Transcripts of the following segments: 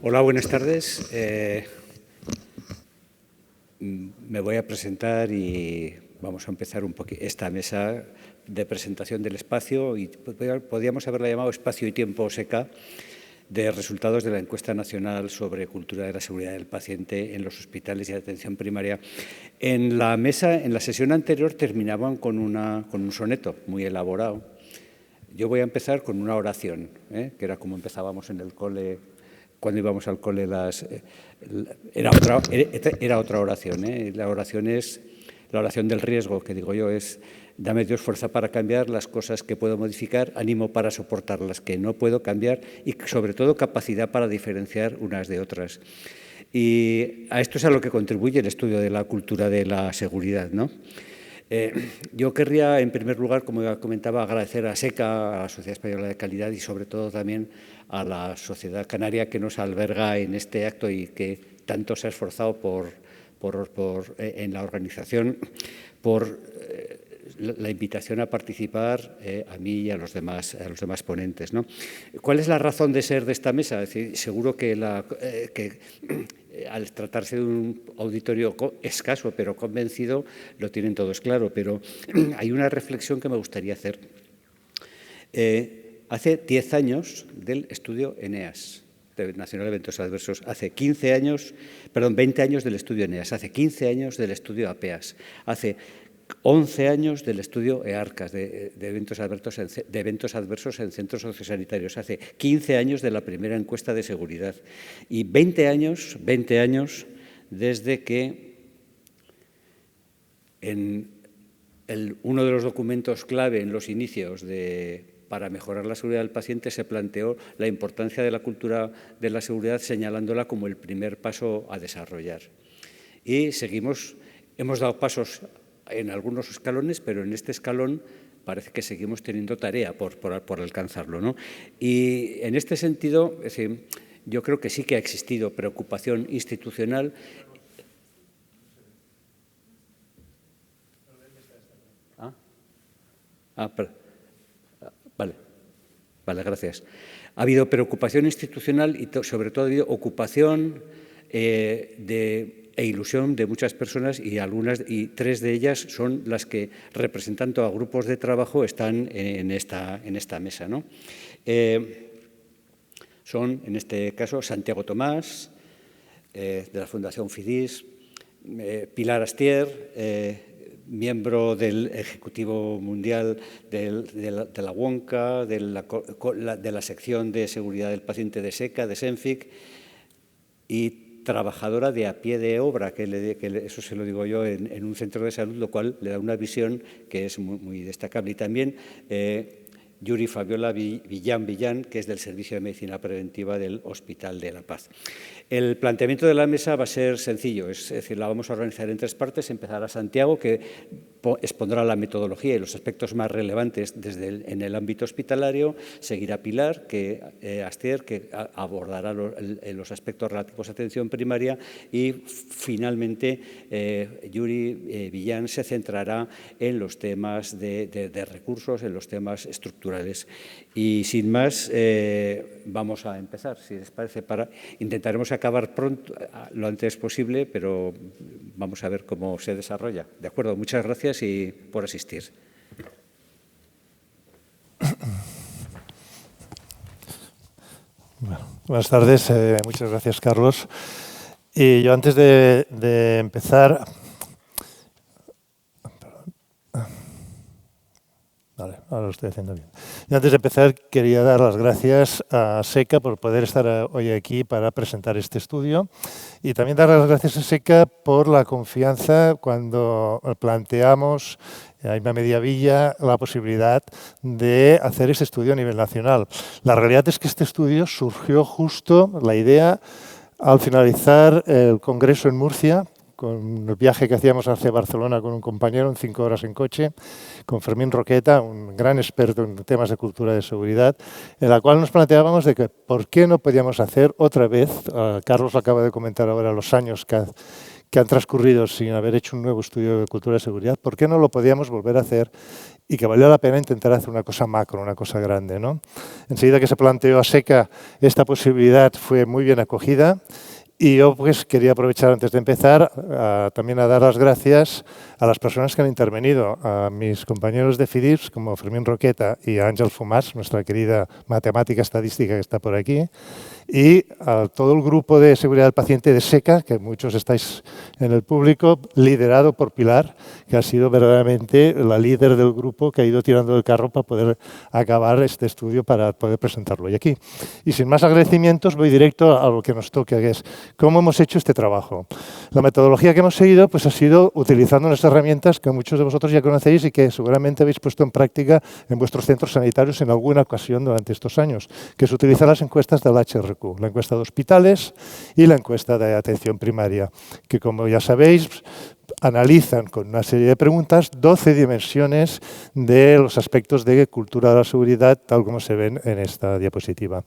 Hola, buenas tardes. Me voy a presentar y vamos a empezar un poquito esta mesa de presentación del espacio, y podríamos haberla llamado Espacio y Tiempo SECA, de resultados de la encuesta nacional sobre cultura de la seguridad del paciente en los hospitales y de atención primaria. En la mesa, en la sesión anterior, terminaban con un soneto muy elaborado. Yo voy a empezar con una oración, que era como empezábamos en el cole. Cuando íbamos al cole, era otra oración. La oración es la oración del riesgo, que digo yo, es: dame Dios fuerza para cambiar las cosas que puedo modificar, ánimo para soportar las que no puedo cambiar y, sobre todo, capacidad para diferenciar unas de otras. Y a esto es a lo que contribuye el estudio de la cultura de la seguridad, ¿no? Yo querría, en primer lugar, como ya comentaba, agradecer a SECA, a la Sociedad Española de Calidad y, sobre todo, también a la Sociedad Canaria, que nos alberga en este acto y que tanto se ha esforzado en la organización, por la invitación a participar, a mí y a los demás ponentes, ¿no? ¿Cuál es la razón de ser de esta mesa? Es decir, seguro que al tratarse de un auditorio escaso pero convencido, lo tienen todos claro, pero hay una reflexión que me gustaría hacer. Hace 10 años del estudio ENEAS, Nacional de Eventos Adversos, hace 20 años del estudio ENEAS, hace 15 años del estudio APEAS, hace 11 años del estudio EARCAS, de eventos adversos en centros sociosanitarios, hace 15 años de la primera encuesta de seguridad y 20 años desde que en uno de los documentos clave en los inicios para mejorar la seguridad del paciente se planteó la importancia de la cultura de la seguridad, señalándola como el primer paso a desarrollar. Y hemos dado pasos en algunos escalones, pero en este escalón parece que seguimos teniendo tarea por alcanzarlo, ¿no? Y en este sentido, es decir, yo creo que sí que ha existido preocupación institucional. Vale, gracias. Ha habido preocupación institucional y, sobre todo, ha habido ocupación e ilusión de muchas personas, y 3 de ellas son las que, representando a grupos de trabajo, están en esta mesa, ¿no? Son, en este caso, Santiago Tomás, de la Fundación FIDIS, Pilar Astier, miembro del Ejecutivo Mundial de la WONCA, de la sección de seguridad del paciente de SECA, de SENFIC, y trabajadora de a pie de obra, eso se lo digo yo, en un centro de salud, lo cual le da una visión que es muy destacable. Y también Yuri Fabiola Villán, que es del Servicio de Medicina Preventiva del Hospital de La Paz. El planteamiento de la mesa va a ser sencillo, es decir, la vamos a organizar en 3 partes. Empezará Santiago, que expondrá la metodología y los aspectos más relevantes en el ámbito hospitalario. Seguirá Pilar Astier, que abordará los aspectos relativos a atención primaria. Y, finalmente, Yuri Villán se centrará en los temas de recursos, en los temas estructurales. Y, sin más, vamos a empezar, si les parece. Intentaremos acabar pronto, lo antes posible, pero vamos a ver cómo se desarrolla. ¿De acuerdo? Muchas gracias y por asistir. Bueno, buenas tardes. Muchas gracias, Carlos. Y yo, antes de empezar... Vale, ahora lo estoy haciendo bien. Y antes de empezar, quería dar las gracias a SECA por poder estar hoy aquí para presentar este estudio, y también dar las gracias a SECA por la confianza cuando planteamos a Inma Mediavilla la posibilidad de hacer este estudio a nivel nacional. La realidad es que este estudio surgió justo, la idea, al finalizar el congreso en Murcia, con el viaje que hacíamos hacia Barcelona con un compañero en 5 horas en coche, con Fermín Roqueta, un gran experto en temas de cultura de seguridad, en la cual nos planteábamos de que por qué no podíamos hacer otra vez, Carlos acaba de comentar ahora los años que han transcurrido sin haber hecho un nuevo estudio de cultura de seguridad, por qué no lo podíamos volver a hacer y que valía la pena intentar hacer una cosa macro, una cosa grande, ¿no? Enseguida que se planteó a SECA, esta posibilidad fue muy bien acogida. Y yo pues quería aprovechar antes de empezar también a dar las gracias a las personas que han intervenido, a mis compañeros de FIDIPS como Fermín Roqueta y a Ángel Fumás, nuestra querida matemática estadística que está por aquí, y a todo el grupo de seguridad del paciente de SECA, que muchos estáis en el público, liderado por Pilar, que ha sido verdaderamente la líder del grupo que ha ido tirando el carro para poder acabar este estudio, para poder presentarlo hoy aquí. Y sin más agradecimientos, voy directo a lo que nos toca, que es cómo hemos hecho este trabajo. La metodología que hemos seguido pues, ha sido utilizando unas herramientas que muchos de vosotros ya conocéis y que seguramente habéis puesto en práctica en vuestros centros sanitarios en alguna ocasión durante estos años, que es utilizar las encuestas del HRQ, la encuesta de hospitales y la encuesta de atención primaria, que como ya sabéis, analizan con una serie de preguntas 12 dimensiones de los aspectos de cultura de la seguridad, tal como se ven en esta diapositiva.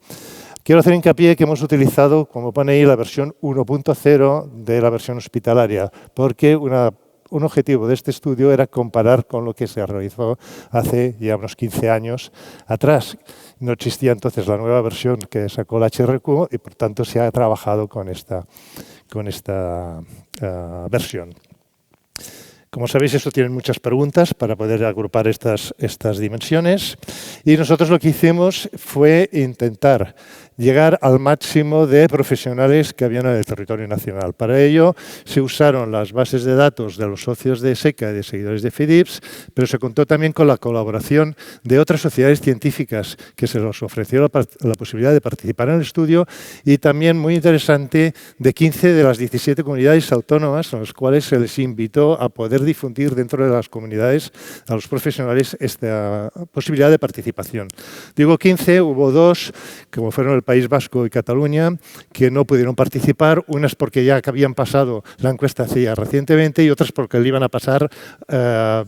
Quiero hacer hincapié que hemos utilizado, como pone ahí, la versión 1.0 de la versión hospitalaria, porque un objetivo de este estudio era comparar con lo que se realizó hace ya unos 15 años atrás. No existía entonces la nueva versión que sacó la HRQ y por tanto se ha trabajado con esta versión. Como sabéis, esto tiene muchas preguntas para poder agrupar estas dimensiones y nosotros lo que hicimos fue intentar llegar al máximo de profesionales que habían en el territorio nacional. Para ello se usaron las bases de datos de los socios de SECA y de seguidores de FIDIPS, pero se contó también con la colaboración de otras sociedades científicas que se les ofreció la posibilidad de participar en el estudio y también, muy interesante, de 15 de las 17 comunidades autónomas a las cuales se les invitó a poder difundir dentro de las comunidades a los profesionales esta posibilidad de participación. Digo 15, hubo 2, como fueron el País Vasco y Cataluña, que no pudieron participar, unas porque ya habían pasado la encuesta hacía recientemente y otras porque le iban a pasar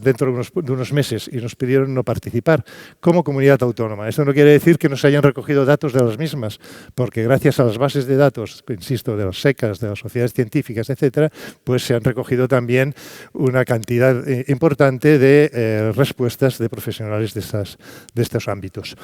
dentro de unos meses y nos pidieron no participar como comunidad autónoma. Esto no quiere decir que no se hayan recogido datos de las mismas, porque gracias a las bases de datos, insisto, de las SECAs, de las sociedades científicas, etcétera, pues se han recogido también una cantidad importante de respuestas de profesionales de estos ámbitos.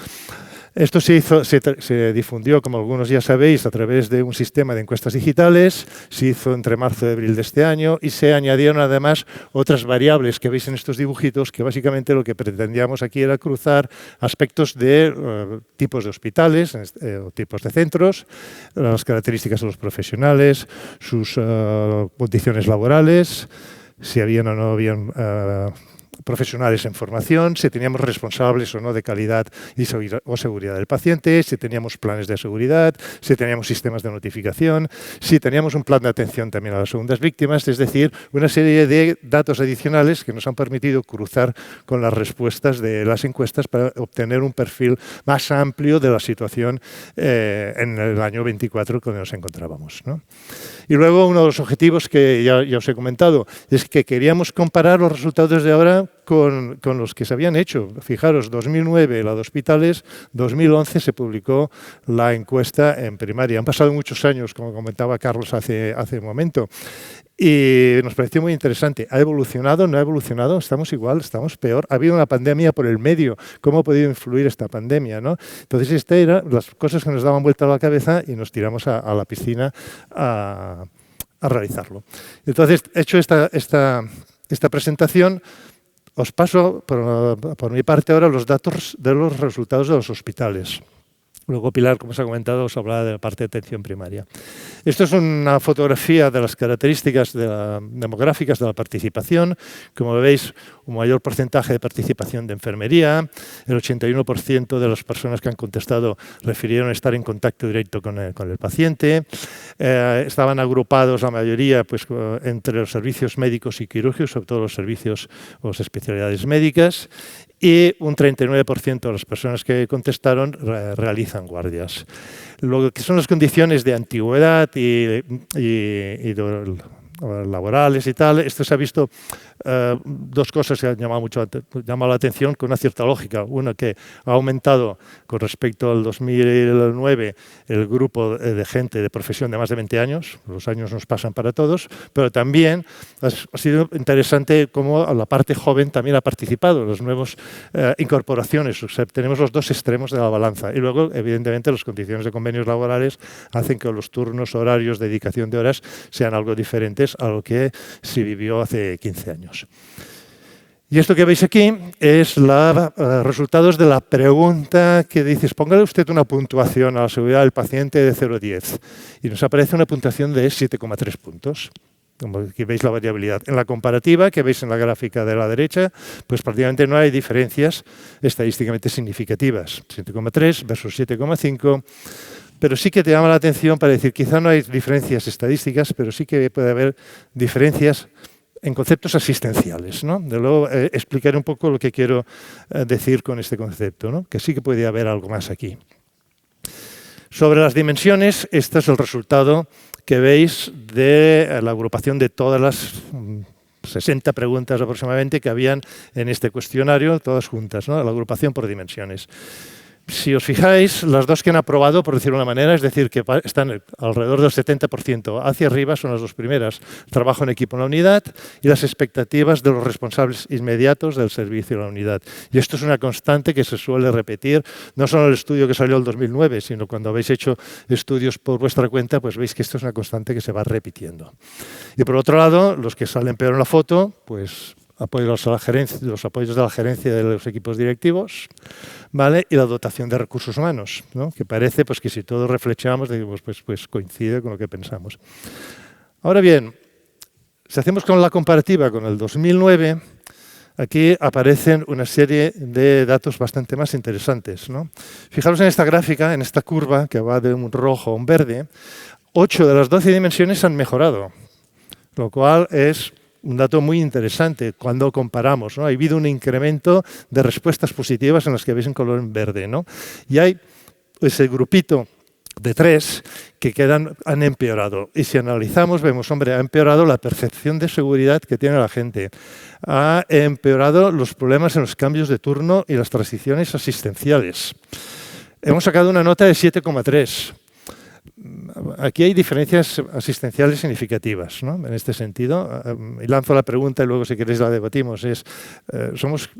Esto se difundió, como algunos ya sabéis, a través de un sistema de encuestas digitales, se hizo entre marzo y abril de este año y se añadieron además otras variables que veis en estos dibujitos, que básicamente lo que pretendíamos aquí era cruzar aspectos de tipos de hospitales, o tipos de centros, las características de los profesionales, sus condiciones laborales, si habían o no habían profesionales en formación, si teníamos responsables o no de calidad o seguridad del paciente, si teníamos planes de seguridad, si teníamos sistemas de notificación, si teníamos un plan de atención también a las segundas víctimas, es decir, una serie de datos adicionales que nos han permitido cruzar con las respuestas de las encuestas para obtener un perfil más amplio de la situación en el año 24 donde nos encontrábamos, ¿no? Y luego uno de los objetivos que ya os he comentado es que queríamos comparar los resultados de ahora con los que se habían hecho. Fijaros, 2009 la de hospitales, 2011 se publicó la encuesta en primaria. Han pasado muchos años, como comentaba Carlos hace un momento. Y nos pareció muy interesante. ¿Ha evolucionado? ¿No ha evolucionado? ¿Estamos igual? ¿Estamos peor? ¿Ha habido una pandemia por el medio? ¿Cómo ha podido influir esta pandemia, ¿no? Entonces, estas eran las cosas que nos daban vuelta a la cabeza y nos tiramos a la piscina a realizarlo. Entonces, hecho esta presentación, os paso por mi parte ahora los datos de los resultados de los hospitales. Luego Pilar, como os ha comentado, os hablará de la parte de atención primaria. Esto es una fotografía de las características demográficas de la participación. Como veis, un mayor porcentaje de participación de enfermería. El 81% de las personas que han contestado refirieron estar en contacto directo con el paciente. Estaban agrupados la mayoría pues, entre los servicios médicos y quirúrgicos, sobre todo los servicios o las especialidades médicas. Y un 39% de las personas que contestaron realizan guardias. Lo que son las condiciones de antigüedad y laborales y tal. Esto se ha visto dos cosas que han llamado la atención con una cierta lógica. Una, que ha aumentado con respecto al 2009 el grupo de gente de profesión de más de 20 años. Los años nos pasan para todos, pero también ha sido interesante cómo la parte joven también ha participado, las nuevas incorporaciones. O sea, tenemos los dos extremos de la balanza. Y luego, evidentemente, las condiciones de convenios laborales hacen que los turnos, horarios, dedicación de horas sean algo diferentes a lo que se vivió hace 15 años. Y esto que veis aquí es los resultados de la pregunta que dices, póngale usted una puntuación a la seguridad del paciente de 0 a 10. Y nos aparece una puntuación de 7,3 puntos. Como aquí veis la variabilidad. En la comparativa, que veis en la gráfica de la derecha, pues prácticamente no hay diferencias estadísticamente significativas. 7,3 versus 7,5. Pero sí que te llama la atención para decir, quizá no hay diferencias estadísticas, pero sí que puede haber diferencias en conceptos asistenciales, ¿no? De luego explicaré un poco lo que quiero decir con este concepto, ¿no? Que sí que puede haber algo más aquí. Sobre las dimensiones, este es el resultado que veis de la agrupación de todas las 60 preguntas aproximadamente que habían en este cuestionario, todas juntas, ¿no? La agrupación por dimensiones. Si os fijáis, las dos que han aprobado, por decirlo de una manera, es decir, que están alrededor del 70% hacia arriba, son las dos primeras. Trabajo en equipo en la unidad y las expectativas de los responsables inmediatos del servicio en la unidad. Y esto es una constante que se suele repetir, no solo en el estudio que salió en el 2009, sino cuando habéis hecho estudios por vuestra cuenta, pues veis que esto es una constante que se va repitiendo. Y por otro lado, los que salen peor en la foto, pues apoyos a la gerencia, los apoyos de la gerencia de los equipos directivos, ¿vale? Y la dotación de recursos humanos, ¿no? Que parece pues, que si todos reflexionamos, pues coincide con lo que pensamos. Ahora bien, si hacemos con la comparativa con el 2009, aquí aparecen una serie de datos bastante más interesantes, ¿no? Fijaros en esta gráfica, en esta curva que va de un rojo a un verde, 8 de las 12 dimensiones han mejorado, lo cual es un dato muy interesante cuando comparamos, ¿no? Ha habido un incremento de respuestas positivas en las que veis en color en verde, ¿no? Y hay ese grupito de 3 que han empeorado. Y si analizamos, vemos, hombre, ha empeorado la percepción de seguridad que tiene la gente. Ha empeorado los problemas en los cambios de turno y las transiciones asistenciales. Hemos sacado una nota de 7,3. Aquí hay diferencias asistenciales significativas, ¿no? En este sentido. Y lanzo la pregunta y luego, si queréis, la debatimos.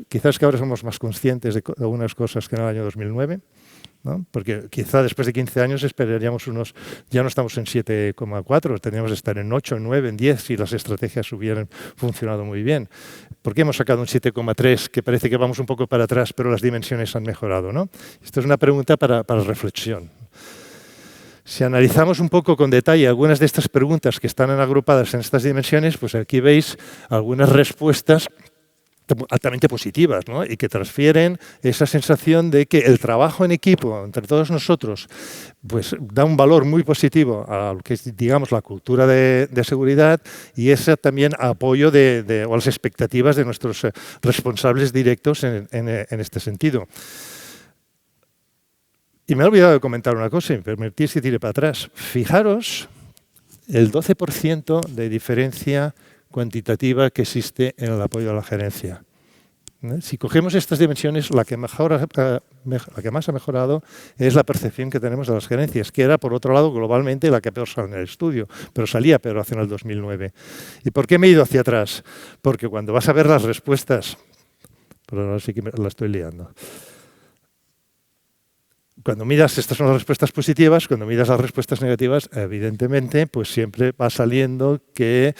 Quizás que ahora somos más conscientes de algunas cosas que en el año 2009, ¿no? Porque quizá después de 15 años esperaríamos ya no estamos en 7,4, tendríamos que estar en 8, en 9, en 10 si las estrategias hubieran funcionado muy bien. ¿Por qué hemos sacado un 7,3 que parece que vamos un poco para atrás, pero las dimensiones han mejorado, ¿no? Esto es una pregunta para reflexión. Si analizamos un poco con detalle algunas de estas preguntas que están agrupadas en estas dimensiones, pues aquí veis algunas respuestas altamente positivas, ¿no? Y que transfieren esa sensación de que el trabajo en equipo entre todos nosotros pues da un valor muy positivo a lo que es, digamos, la cultura de seguridad y ese también apoyo o las expectativas de nuestros responsables directos en este sentido. Y me he olvidado de comentar una cosa, y me permitís que tire para atrás. Fijaros el 12% de diferencia cuantitativa que existe en el apoyo a la gerencia. Si cogemos estas dimensiones, la que más ha mejorado es la percepción que tenemos de las gerencias, que era, por otro lado, globalmente la que peor sale en el estudio, pero salía peor hacia el 2009. ¿Y por qué me he ido hacia atrás? Porque cuando vas a ver las respuestas, pero ahora sí que la estoy liando. Cuando miras, estas son las respuestas positivas, cuando miras las respuestas negativas, evidentemente, pues siempre va saliendo que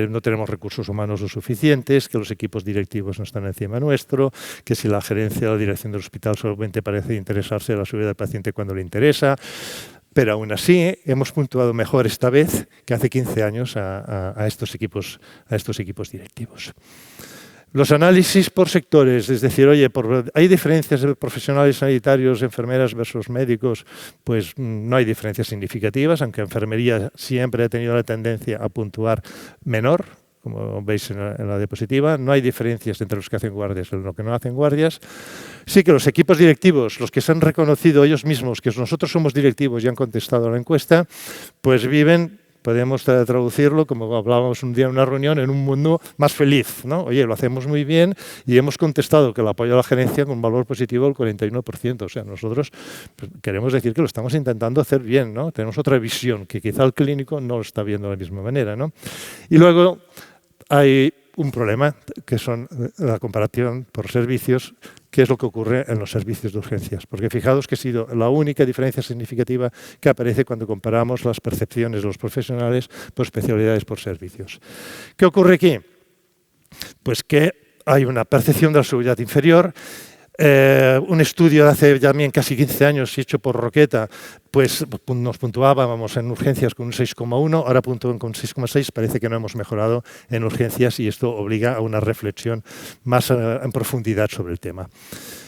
no tenemos recursos humanos lo suficientes, que los equipos directivos no están encima nuestro, que si la gerencia o la dirección del hospital solamente parece interesarse en la seguridad del paciente cuando le interesa. Pero aún así hemos puntuado mejor esta vez que hace 15 años a estos equipos directivos. Los análisis por sectores, es decir, oye, ¿hay diferencias de profesionales sanitarios, enfermeras versus médicos? Pues no hay diferencias significativas, aunque enfermería siempre ha tenido la tendencia a puntuar menor, como veis en la diapositiva. No hay diferencias entre los que hacen guardias y los que no hacen guardias. Sí que los equipos directivos, los que se han reconocido ellos mismos que nosotros somos directivos y han contestado a la encuesta, pues viven podemos traducirlo, como hablábamos un día en una reunión, en un mundo más feliz, ¿no? Oye, lo hacemos muy bien y hemos contestado que el apoyo a la gerencia con un valor positivo del 41%. O sea, nosotros pues, queremos decir que lo estamos intentando hacer bien, ¿no? Tenemos otra visión que quizá el clínico no lo está viendo de la misma manera, ¿no? Y luego hay un problema, que son la comparación por servicios, que es lo que ocurre en los servicios de urgencias. Porque fijaos que ha sido la única diferencia significativa que aparece cuando comparamos las percepciones de los profesionales por especialidades por servicios. ¿Qué ocurre aquí? Pues que hay una percepción de la seguridad inferior. Un estudio de hace ya bien casi 15 años hecho por Roqueta, pues nos puntuábamos en urgencias con un 6,1, ahora puntúan con 6,6, parece que no hemos mejorado en urgencias y esto obliga a una reflexión más en profundidad sobre el tema.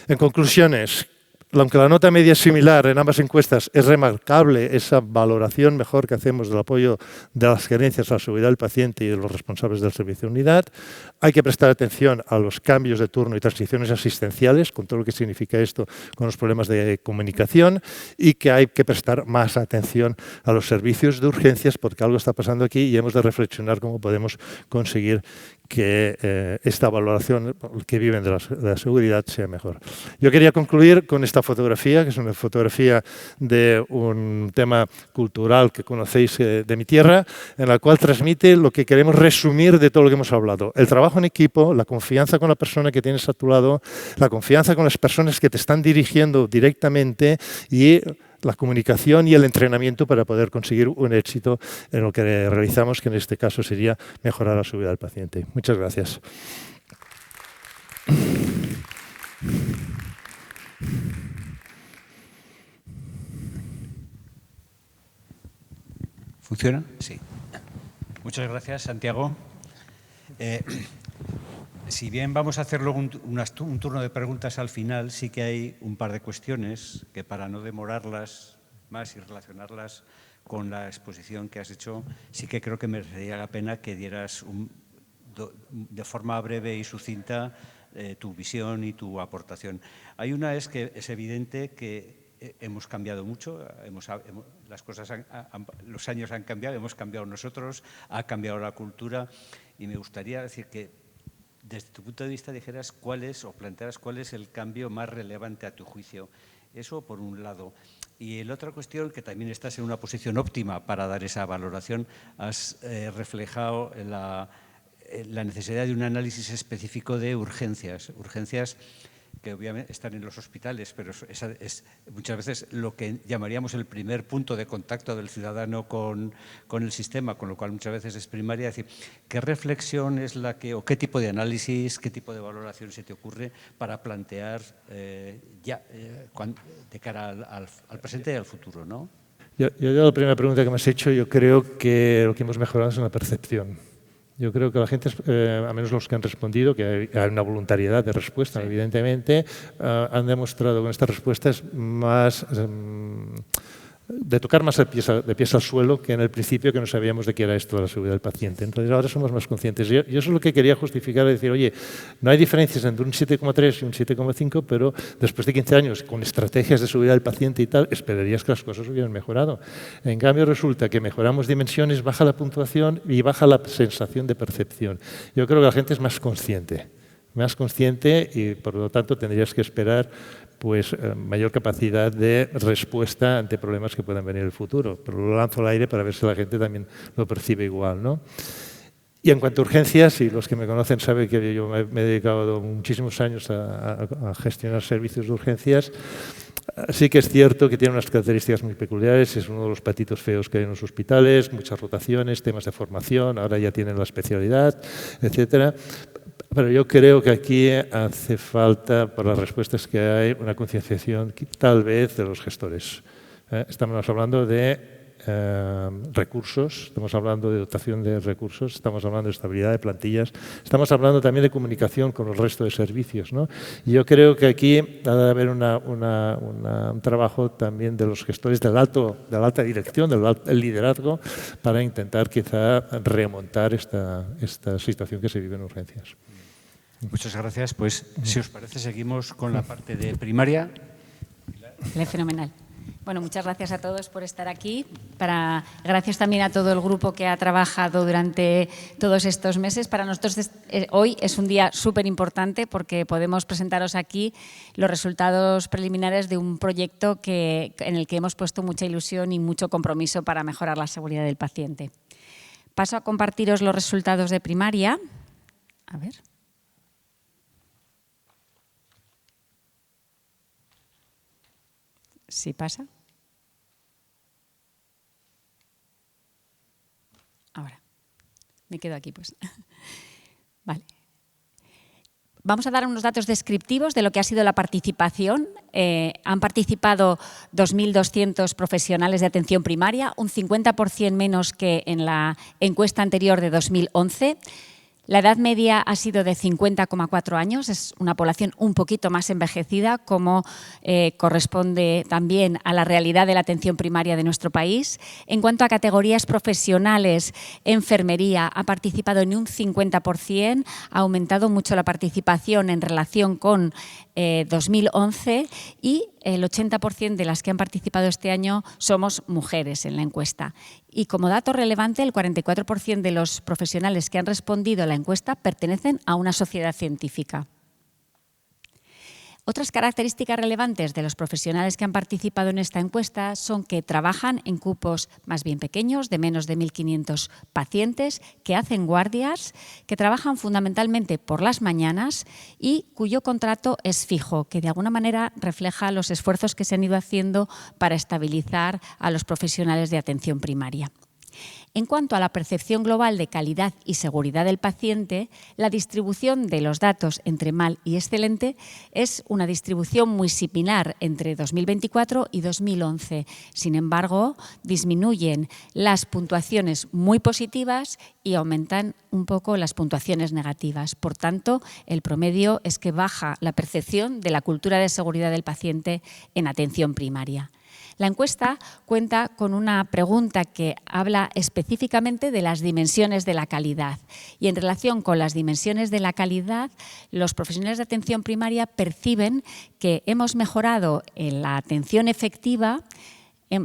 En conclusiones, aunque la nota media es similar en ambas encuestas, es remarcable esa valoración mejor que hacemos del apoyo de las gerencias a la seguridad del paciente y de los responsables del servicio de unidad. Hay que prestar atención a los cambios de turno y transiciones asistenciales, con todo lo que significa esto con los problemas de comunicación, y que hay que prestar más atención a los servicios de urgencias porque algo está pasando aquí y hemos de reflexionar cómo podemos conseguir que esta valoración que viven de la seguridad sea mejor. Yo quería concluir con esta fotografía, que es una fotografía de un tema cultural que conocéis de mi tierra, en la cual transmite lo que queremos resumir de todo lo que hemos hablado. El trabajo en equipo, la confianza con la persona que tienes a tu lado, la confianza con las personas que te están dirigiendo directamente y la comunicación y el entrenamiento para poder conseguir un éxito en lo que realizamos, que en este caso sería mejorar la seguridad del paciente. Muchas gracias. ¿Funciona? Sí. Muchas gracias, Santiago. Si bien vamos a hacer luego un turno de preguntas al final, sí que hay un par de cuestiones que, para no demorarlas más y relacionarlas con la exposición que has hecho, sí que creo que merecería la pena que dieras de forma breve y sucinta tu visión y tu aportación. Hay una, es que es evidente que hemos cambiado mucho, las cosas los años han cambiado, hemos cambiado nosotros, ha cambiado la cultura, y me gustaría decir que desde tu punto de vista dijeras plantearas cuál es el cambio más relevante a tu juicio. Eso por un lado. Y la otra cuestión, que también estás en una posición óptima para dar esa valoración, has reflejado la necesidad de un análisis específico de urgencias que obviamente están en los hospitales, pero es muchas veces lo que llamaríamos el primer punto de contacto del ciudadano con el sistema, con lo cual muchas veces es primaria. Es decir, ¿qué reflexión es la que, o qué tipo de análisis, qué tipo de valoración se te ocurre para plantear de cara al presente y al futuro, ¿no? Yo la primera pregunta que me has hecho, yo creo que lo que hemos mejorado es la percepción. Yo creo que la gente, a menos los que han respondido, que hay una voluntariedad de respuesta, sí, evidentemente, han demostrado con estas respuestas más de tocar más de pies al suelo que en el principio, que no sabíamos de qué era esto de la seguridad del paciente. Entonces ahora somos más conscientes. Yo eso es lo que quería justificar, decir, oye, no hay diferencias entre un 7,3 y un 7,5, pero después de 15 años con estrategias de seguridad del paciente y tal, esperarías que las cosas hubieran mejorado. En cambio resulta que mejoramos dimensiones, baja la puntuación y baja la sensación de percepción. Yo creo que la gente es más consciente y por lo tanto tendrías que esperar pues mayor capacidad de respuesta ante problemas que puedan venir en el futuro. Pero lo lanzo al aire para ver si la gente también lo percibe igual, ¿no? Y en cuanto a urgencias, y los que me conocen saben que yo me he dedicado muchísimos años a gestionar servicios de urgencias, sí que es cierto que tiene unas características muy peculiares, es uno de los patitos feos que hay en los hospitales, muchas rotaciones, temas de formación, ahora ya tienen la especialidad, etcétera. Pero yo creo que aquí hace falta, por las respuestas que hay, una concienciación tal vez de los gestores. Estamos hablando de recursos, estamos hablando de dotación de recursos, estamos hablando de estabilidad de plantillas, estamos hablando también de comunicación con el resto de servicios, ¿no? Y yo creo que aquí ha de haber un trabajo también de los gestores de la alta dirección, del liderazgo, para intentar quizá remontar esta situación que se vive en urgencias. Muchas gracias. Pues, si os parece, seguimos con la parte de primaria. Fenomenal. Bueno, muchas gracias a todos por estar aquí. Gracias también a todo el grupo que ha trabajado durante todos estos meses. Para nosotros hoy es un día súper importante porque podemos presentaros aquí los resultados preliminares de un proyecto en el que hemos puesto mucha ilusión y mucho compromiso para mejorar la seguridad del paciente. Paso a compartiros los resultados de primaria. A ver. ¿Sí pasa? Ahora, me quedo aquí, pues. Vale. Vamos a dar unos datos descriptivos de lo que ha sido la participación. Han participado 2.200 profesionales de atención primaria, un 50% menos que en la encuesta anterior de 2011. La edad media ha sido de 50,4 años, es una población un poquito más envejecida, como corresponde también a la realidad de la atención primaria de nuestro país. En cuanto a categorías profesionales, enfermería ha participado en un 50%, ha aumentado mucho la participación en relación con 2011 y el 80% de las que han participado este año somos mujeres en la encuesta. Y como dato relevante, el 44% de los profesionales que han respondido a la encuesta pertenecen a una sociedad científica. Otras características relevantes de los profesionales que han participado en esta encuesta son que trabajan en cupos más bien pequeños, de menos de 1.500 pacientes, que hacen guardias, que trabajan fundamentalmente por las mañanas y cuyo contrato es fijo, que de alguna manera refleja los esfuerzos que se han ido haciendo para estabilizar a los profesionales de atención primaria. En cuanto a la percepción global de calidad y seguridad del paciente, la distribución de los datos entre mal y excelente es una distribución muy similar entre 2024 y 2011. Sin embargo, disminuyen las puntuaciones muy positivas y aumentan un poco las puntuaciones negativas. Por tanto, el promedio es que baja la percepción de la cultura de seguridad del paciente en atención primaria. La encuesta cuenta con una pregunta que habla específicamente de las dimensiones de la calidad. Y en relación con las dimensiones de la calidad, los profesionales de atención primaria perciben que hemos mejorado en la atención efectiva,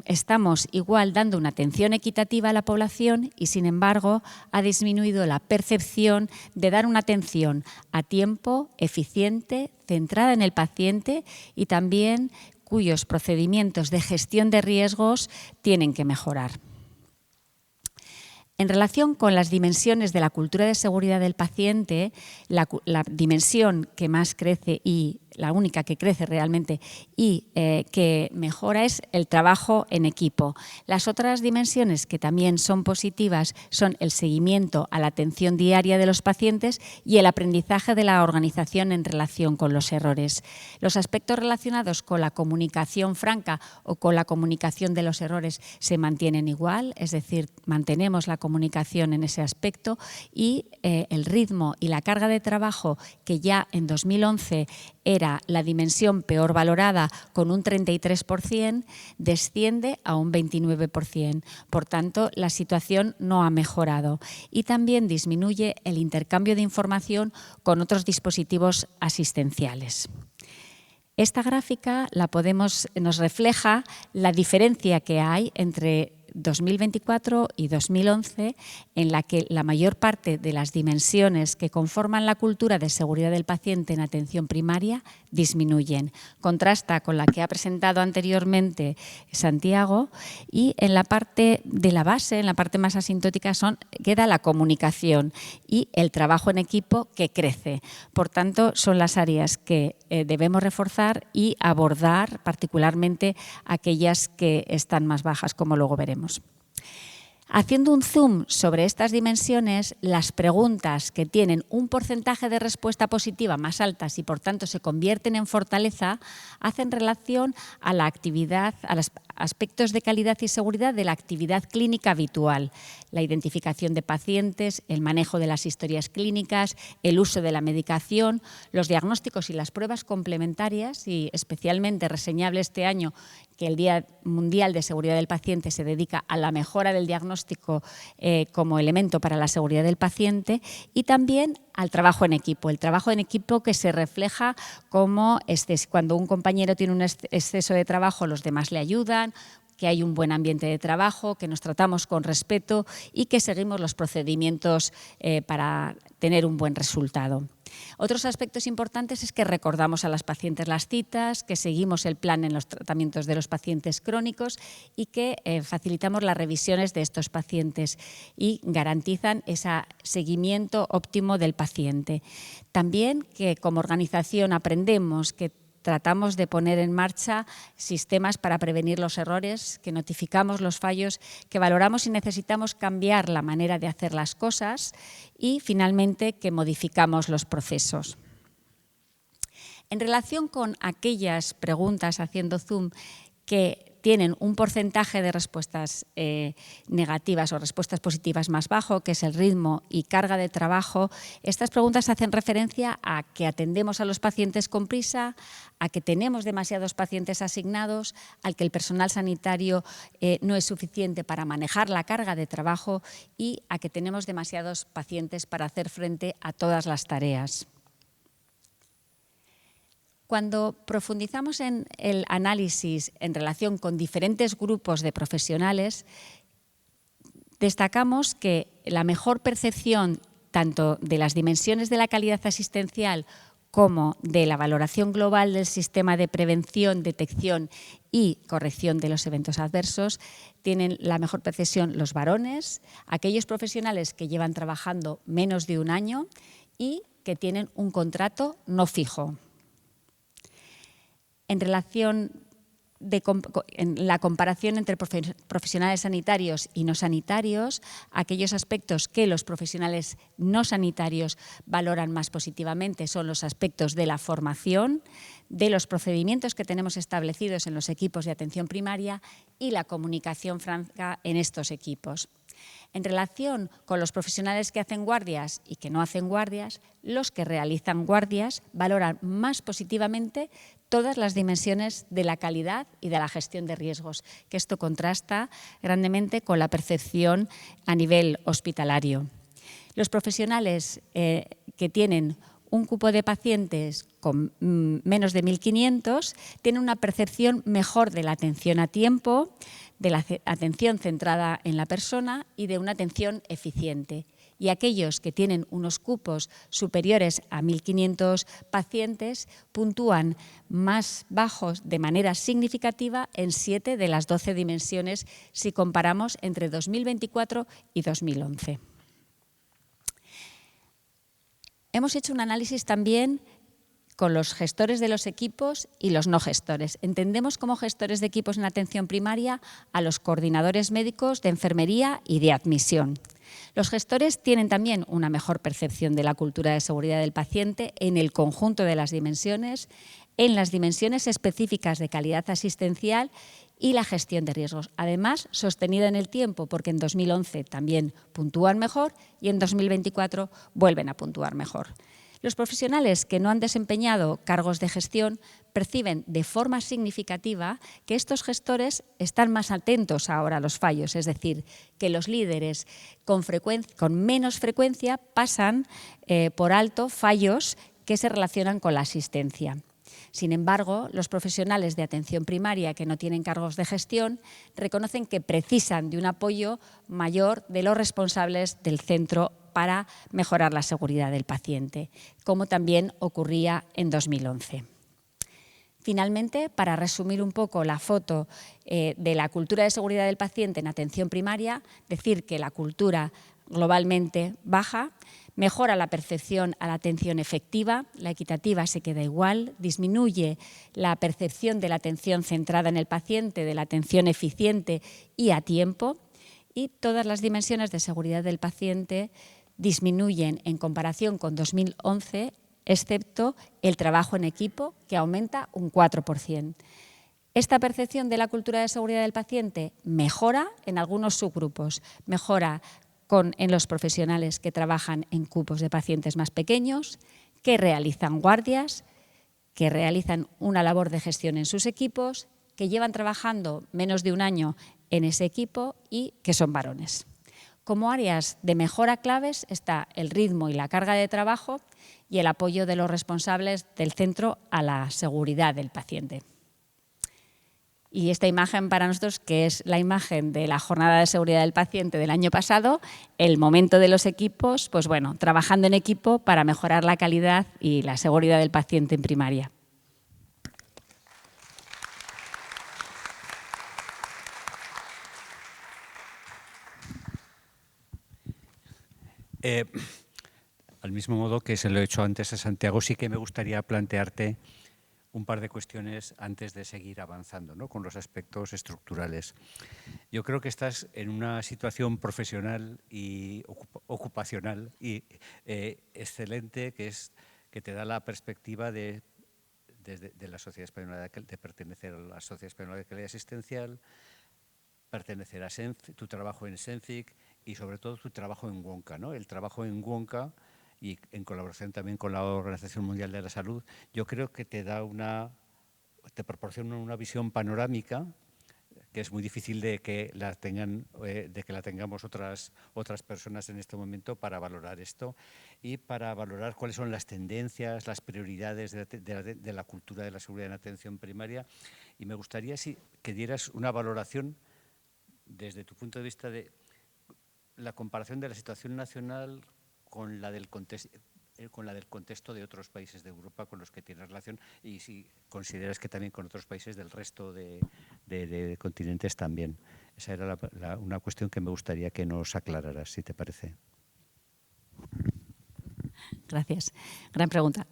estamos igual dando una atención equitativa a la población y, sin embargo, ha disminuido la percepción de dar una atención a tiempo, eficiente, centrada en el paciente y también cuyos procedimientos de gestión de riesgos tienen que mejorar. En relación con las dimensiones de la cultura de seguridad del paciente, la dimensión que más crece y la única que crece realmente y que mejora es el trabajo en equipo. Las otras dimensiones que también son positivas son el seguimiento a la atención diaria de los pacientes y el aprendizaje de la organización en relación con los errores. Los aspectos relacionados con la comunicación franca o con la comunicación de los errores se mantienen igual, es decir, mantenemos la comunicación en ese aspecto y el ritmo y la carga de trabajo que ya en 2011 era la dimensión peor valorada con un 33%, desciende a un 29%. Por tanto, la situación no ha mejorado y también disminuye el intercambio de información con otros dispositivos asistenciales. Esta gráfica nos refleja la diferencia que hay entre 2024 y 2011, en la que la mayor parte de las dimensiones que conforman la cultura de seguridad del paciente en atención primaria disminuyen. Contrasta con la que ha presentado anteriormente Santiago y en la parte de la base, en la parte más asintótica, queda la comunicación y el trabajo en equipo que crece. Por tanto, son las áreas que debemos reforzar y abordar, particularmente aquellas que están más bajas, como luego veremos. Haciendo un zoom sobre estas dimensiones, las preguntas que tienen un porcentaje de respuesta positiva más altas y por tanto se convierten en fortaleza, hacen relación a la actividad, a los aspectos de calidad y seguridad de la actividad clínica habitual, la identificación de pacientes, el manejo de las historias clínicas, el uso de la medicación, los diagnósticos y las pruebas complementarias, y especialmente reseñable este año que el Día Mundial de Seguridad del Paciente se dedica a la mejora del diagnóstico como elemento para la seguridad del paciente, y también al trabajo en equipo. El trabajo en equipo que se refleja como cuando un compañero tiene un exceso de trabajo, los demás le ayudan, que hay un buen ambiente de trabajo, que nos tratamos con respeto y que seguimos los procedimientos para tener un buen resultado. Otros aspectos importantes es que recordamos a las pacientes las citas, que seguimos el plan en los tratamientos de los pacientes crónicos y que facilitamos las revisiones de estos pacientes y garantizan ese seguimiento óptimo del paciente. También que como organización aprendemos que tratamos de poner en marcha sistemas para prevenir los errores, que notificamos los fallos, que valoramos si necesitamos cambiar la manera de hacer las cosas y, finalmente, que modificamos los procesos. En relación con aquellas preguntas, haciendo zoom, que tienen un porcentaje de respuestas negativas o respuestas positivas más bajo, que es el ritmo y carga de trabajo, estas preguntas hacen referencia a que atendemos a los pacientes con prisa, a que tenemos demasiados pacientes asignados, al que el personal sanitario no es suficiente para manejar la carga de trabajo y a que tenemos demasiados pacientes para hacer frente a todas las tareas. Cuando profundizamos en el análisis en relación con diferentes grupos de profesionales, destacamos que la mejor percepción tanto de las dimensiones de la calidad asistencial como de la valoración global del sistema de prevención, detección y corrección de los eventos adversos, tienen la mejor percepción los varones, aquellos profesionales que llevan trabajando menos de un año y que tienen un contrato no fijo. En la comparación entre profesionales sanitarios y no sanitarios, aquellos aspectos que los profesionales no sanitarios valoran más positivamente son los aspectos de la formación, de los procedimientos que tenemos establecidos en los equipos de atención primaria y la comunicación franca en estos equipos. En relación con los profesionales que hacen guardias y que no hacen guardias, los que realizan guardias valoran más positivamente todas las dimensiones de la calidad y de la gestión de riesgos, que esto contrasta grandemente con la percepción a nivel hospitalario. Los profesionales que tienen un cupo de pacientes con menos de 1.500 tienen una percepción mejor de la atención a tiempo, de la atención centrada en la persona y de una atención eficiente. Y aquellos que tienen unos cupos superiores a 1.500 pacientes puntúan más bajos de manera significativa en 7 de las 12 dimensiones si comparamos entre 2024 y 2011. Hemos hecho un análisis también con los gestores de los equipos y los no gestores. Entendemos como gestores de equipos en atención primaria a los coordinadores médicos de enfermería y de admisión. Los gestores tienen también una mejor percepción de la cultura de seguridad del paciente en el conjunto de las dimensiones, en las dimensiones específicas de calidad asistencial y la gestión de riesgos. Además, sostenida en el tiempo, porque en 2011 también puntúan mejor y en 2024 vuelven a puntuar mejor. Los profesionales que no han desempeñado cargos de gestión perciben de forma significativa que estos gestores están más atentos ahora a los fallos, es decir, que los líderes con menos frecuencia pasan por alto fallos que se relacionan con la asistencia. Sin embargo, los profesionales de atención primaria que no tienen cargos de gestión reconocen que precisan de un apoyo mayor de los responsables del centro para mejorar la seguridad del paciente, como también ocurría en 2011. Finalmente, para resumir un poco la foto de la cultura de seguridad del paciente en atención primaria, decir que la cultura globalmente baja, mejora la percepción a la atención efectiva, la equitativa se queda igual, disminuye la percepción de la atención centrada en el paciente, de la atención eficiente y a tiempo, y todas las dimensiones de seguridad del paciente disminuyen en comparación con 2011, excepto el trabajo en equipo, que aumenta un 4%. Esta percepción de la cultura de seguridad del paciente mejora en algunos subgrupos, mejora en los profesionales que trabajan en cupos de pacientes más pequeños, que realizan guardias, que realizan una labor de gestión en sus equipos, que llevan trabajando menos de un año en ese equipo y que son varones. como áreas de mejora claves está el ritmo y la carga de trabajo y el apoyo de los responsables del centro a la seguridad del paciente. Y esta imagen para nosotros, que es la imagen de la jornada de seguridad del paciente del año pasado, el momento de los equipos, pues bueno, trabajando en equipo para mejorar la calidad y la seguridad del paciente en primaria. Al mismo modo que se lo he hecho antes a Santiago, sí que me gustaría plantearte un par de cuestiones antes de seguir avanzando, ¿no?, con los aspectos estructurales. Yo creo que estás en una situación profesional y ocupacional y excelente, que te da la perspectiva de la Sociedad Española de pertenecer a la Sociedad Española de Calidad Asistencial, pertenecer a tu trabajo en SENCIC y sobre todo tu trabajo en WONCA, ¿no? El trabajo en WONCA y en colaboración también con la Organización Mundial de la Salud, yo creo que te proporciona una visión panorámica que es muy difícil de que la tengamos otras personas en este momento para valorar esto y para valorar cuáles son las tendencias, las prioridades de la cultura de la seguridad en atención primaria. Y me gustaría que dieras una valoración desde tu punto de vista de la comparación de la situación nacional con la del contexto de otros países de Europa con los que tienes relación, y si consideras que también con otros países del resto de continentes también. Esa era una cuestión que me gustaría que nos aclararas, si te parece. Gracias. Gran pregunta.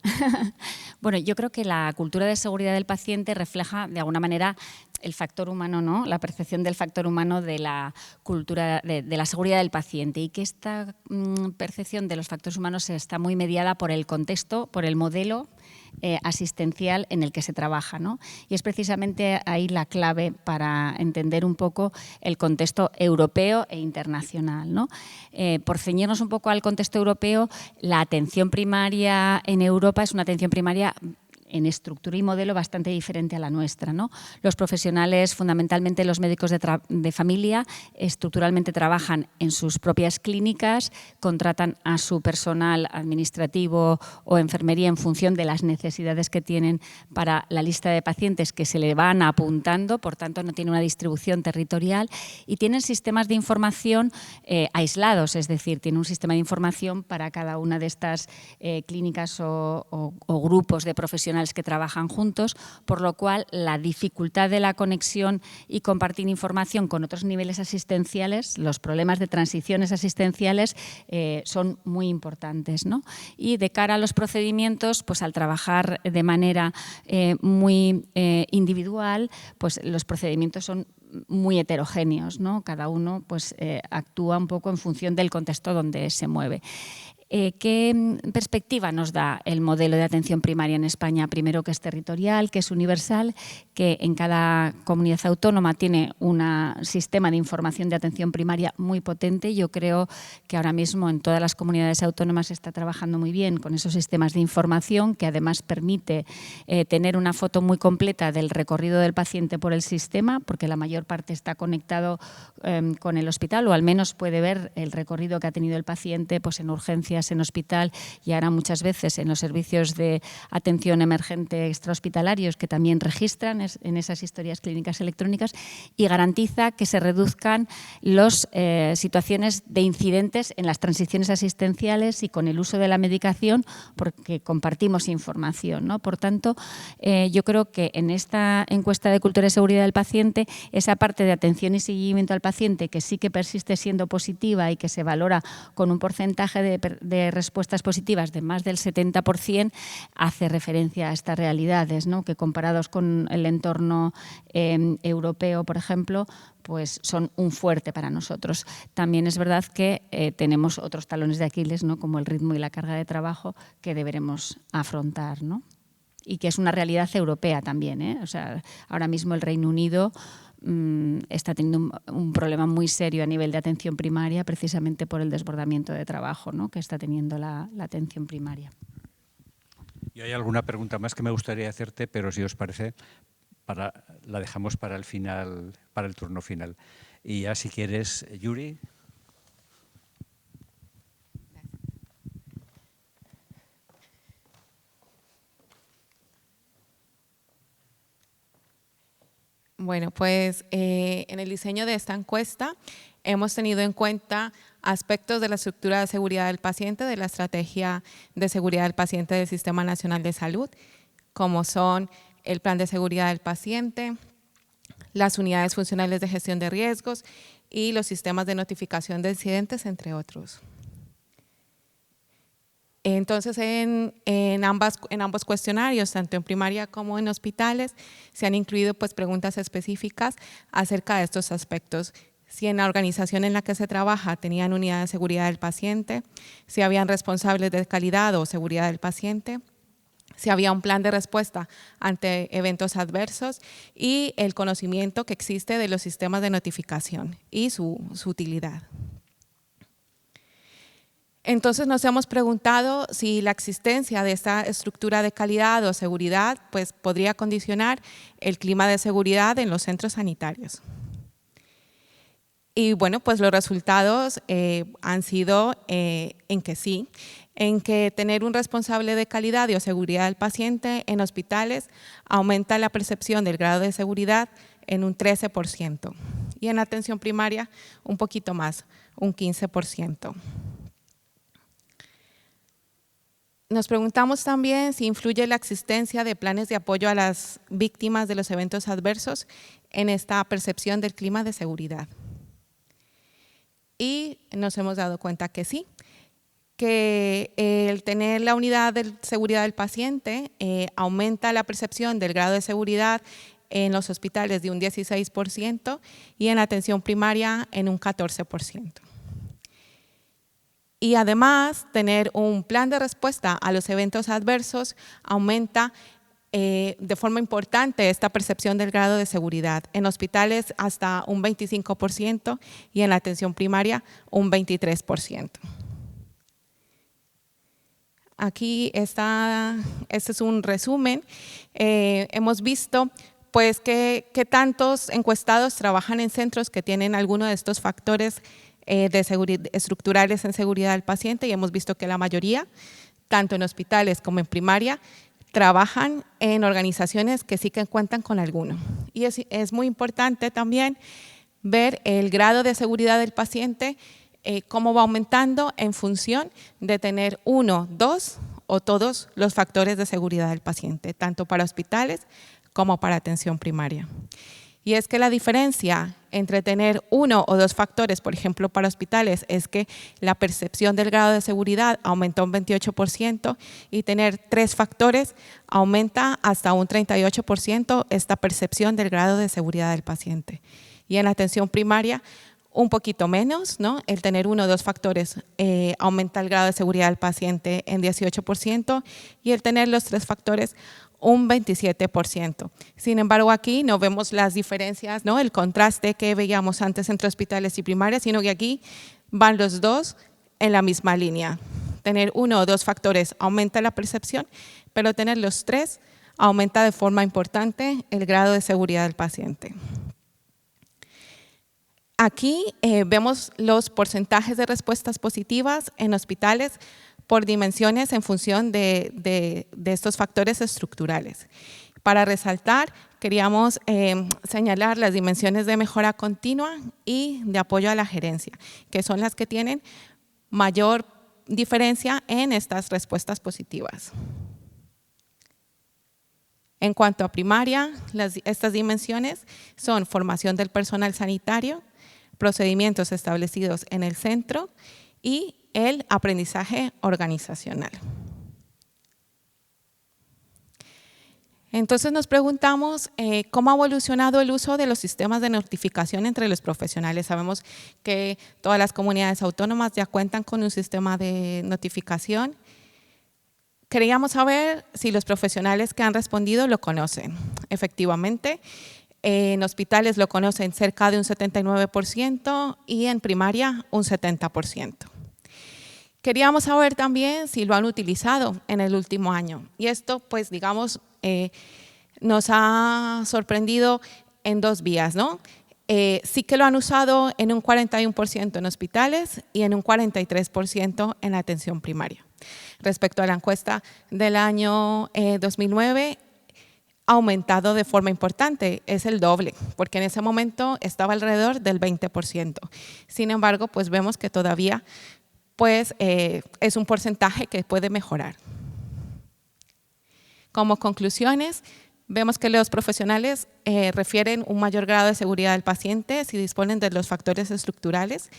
Bueno, yo creo que la cultura de seguridad del paciente refleja de alguna manera el factor humano, ¿no?, la percepción del factor humano de la cultura de la seguridad del paciente, y que esta percepción de los factores humanos está muy mediada por el contexto, por el modelo asistencial en el que se trabaja, ¿no? Y es precisamente ahí la clave para entender un poco el contexto europeo e internacional, ¿no? Por ceñirnos un poco al contexto europeo, la atención primaria en Europa es una atención primaria en estructura y modelo bastante diferente a la nuestra, ¿no? Los profesionales, fundamentalmente los médicos de familia, estructuralmente trabajan en sus propias clínicas, contratan a su personal administrativo o enfermería en función de las necesidades que tienen para la lista de pacientes que se le van apuntando, por tanto no tiene una distribución territorial, y tienen sistemas de información aislados, es decir, tienen un sistema de información para cada una de estas clínicas o grupos de profesionales que trabajan juntos, por lo cual la dificultad de la conexión y compartir información con otros niveles asistenciales, los problemas de transiciones asistenciales son muy importantes, ¿no? Y de cara a los procedimientos, pues al trabajar de manera muy individual, pues los procedimientos son muy heterogéneos, ¿no? Cada uno pues, actúa un poco en función del contexto donde se mueve. ¿Qué perspectiva nos da el modelo de atención primaria en España? Primero, que es territorial, que es universal, que en cada comunidad autónoma tiene un sistema de información de atención primaria muy potente. Yo creo que ahora mismo en todas las comunidades autónomas se está trabajando muy bien con esos sistemas de información, que además permite tener una foto muy completa del recorrido del paciente por el sistema, porque la mayor parte está conectado con el hospital, o al menos puede ver el recorrido que ha tenido el paciente pues, en urgencias, en hospital, y ahora muchas veces en los servicios de atención emergente extrahospitalarios, que también registran en esas historias clínicas electrónicas, y garantiza que se reduzcan las situaciones de incidentes en las transiciones asistenciales y con el uso de la medicación, porque compartimos información, ¿no? Por tanto, yo creo que en esta encuesta de cultura de seguridad del paciente, esa parte de atención y seguimiento al paciente, que sí que persiste siendo positiva y que se valora con un porcentaje de respuestas positivas de más del 70%, hace referencia a estas realidades, ¿no?, que comparados con el entorno europeo, por ejemplo, pues son un fuerte para nosotros. También es verdad que tenemos otros talones de Aquiles, ¿no?, como el ritmo y la carga de trabajo, que deberemos afrontar, ¿no? Y que es una realidad europea también, ¿eh? O sea, ahora mismo el Reino Unido está teniendo un problema muy serio a nivel de atención primaria, precisamente por el desbordamiento de trabajo, ¿no?, que está teniendo la atención primaria. Y hay alguna pregunta más que me gustaría hacerte, pero si os parece, la dejamos para el final, para el turno final. Y ya si quieres, Yuri. Bueno, pues en el diseño de esta encuesta hemos tenido en cuenta aspectos de la estructura de seguridad del paciente, de la estrategia de seguridad del paciente del Sistema Nacional de Salud, como son el plan de seguridad del paciente, las unidades funcionales de gestión de riesgos y los sistemas de notificación de incidentes, entre otros. Entonces, en ambos cuestionarios, tanto en primaria como en hospitales, se han incluido pues, preguntas específicas acerca de estos aspectos. Si en la organización en la que se trabaja tenían unidad de seguridad del paciente, si habían responsables de calidad o seguridad del paciente, si había un plan de respuesta ante eventos adversos y el conocimiento que existe de los sistemas de notificación y su utilidad. Entonces nos hemos preguntado si la existencia de esta estructura de calidad o seguridad pues, podría condicionar el clima de seguridad en los centros sanitarios. Y bueno, pues los resultados han sido en que sí, en que tener un responsable de calidad y o seguridad del paciente en hospitales aumenta la percepción del grado de seguridad en un 13% y en atención primaria un poquito más, un 15%. Nos preguntamos también si influye la existencia de planes de apoyo a las víctimas de los eventos adversos en esta percepción del clima de seguridad. Y nos hemos dado cuenta que sí, que el tener la unidad de seguridad del paciente aumenta la percepción del grado de seguridad en los hospitales de un 16% y en atención primaria en un 14%. Y además, tener un plan de respuesta a los eventos adversos aumenta de forma importante esta percepción del grado de seguridad. En hospitales hasta un 25% y en la atención primaria un 23%. Aquí está, este es un resumen. Hemos visto pues que tantos encuestados trabajan en centros que tienen alguno de estos factores de seguridad, estructurales en seguridad del paciente y hemos visto que la mayoría, tanto en hospitales como en primaria, trabajan en organizaciones que sí que cuentan con alguno. Y es muy importante también ver el grado de seguridad del paciente, cómo va aumentando en función de tener uno, dos o todos los factores de seguridad del paciente, tanto para hospitales como para atención primaria. Y es que la diferencia entre tener uno o dos factores, por ejemplo, para hospitales, es que la percepción del grado de seguridad aumentó un 28% y tener 3 factores aumenta hasta un 38% esta percepción del grado de seguridad del paciente. Y en la atención primaria, un poquito menos, ¿no? El tener 1 o 2 factores aumenta el grado de seguridad del paciente en 18% y el tener los 3 factores un 27%. Sin embargo, aquí no vemos las diferencias, ¿no? El contraste que veíamos antes entre hospitales y primarias, sino que aquí van los dos en la misma línea. Tener 1 o 2 factores aumenta la percepción, pero tener los 3 aumenta de forma importante el grado de seguridad del paciente. Aquí vemos los porcentajes de respuestas positivas en hospitales por dimensiones en función de estos factores estructurales. Para resaltar, queríamos señalar las dimensiones de mejora continua y de apoyo a la gerencia, que son las que tienen mayor diferencia en estas respuestas positivas. En cuanto a primaria, estas dimensiones son formación del personal sanitario, procedimientos establecidos en el centro y el aprendizaje organizacional. Entonces nos preguntamos cómo ha evolucionado el uso de los sistemas de notificación entre los profesionales. Sabemos que todas las comunidades autónomas ya cuentan con un sistema de notificación. Queríamos saber si los profesionales que han respondido lo conocen. Efectivamente, en hospitales lo conocen cerca de un 79% y en primaria un 70%. Queríamos saber también si lo han utilizado en el último año y esto pues digamos nos ha sorprendido en 2 vías, ¿no? Sí que lo han usado en un 41% en hospitales y en un 43% en atención primaria. Respecto a la encuesta del año 2009, aumentado de forma importante, es el doble, porque en ese momento estaba alrededor del 20%. Sin embargo, pues vemos que todavía pues, es un porcentaje que puede mejorar. Como conclusiones, vemos que los profesionales refieren un mayor grado de seguridad del paciente si disponen de los factores estructurales.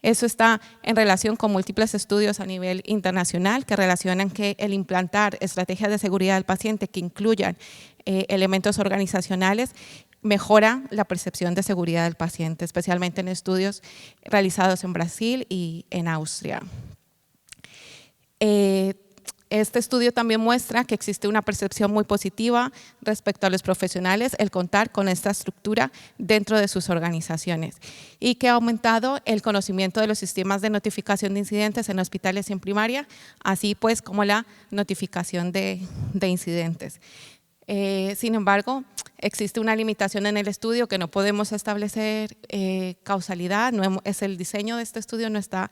Eso está en relación con múltiples estudios a nivel internacional que relacionan que el implantar estrategias de seguridad del paciente que incluyan elementos organizacionales mejora la percepción de seguridad del paciente, especialmente en estudios realizados en Brasil y en Austria. Este estudio también muestra que existe una percepción muy positiva respecto a los profesionales el contar con esta estructura dentro de sus organizaciones y que ha aumentado el conocimiento de los sistemas de notificación de incidentes en hospitales y en primaria, así pues como la notificación de incidentes. Sin embargo, existe una limitación en el estudio que no podemos establecer causalidad, es el diseño de este estudio no está.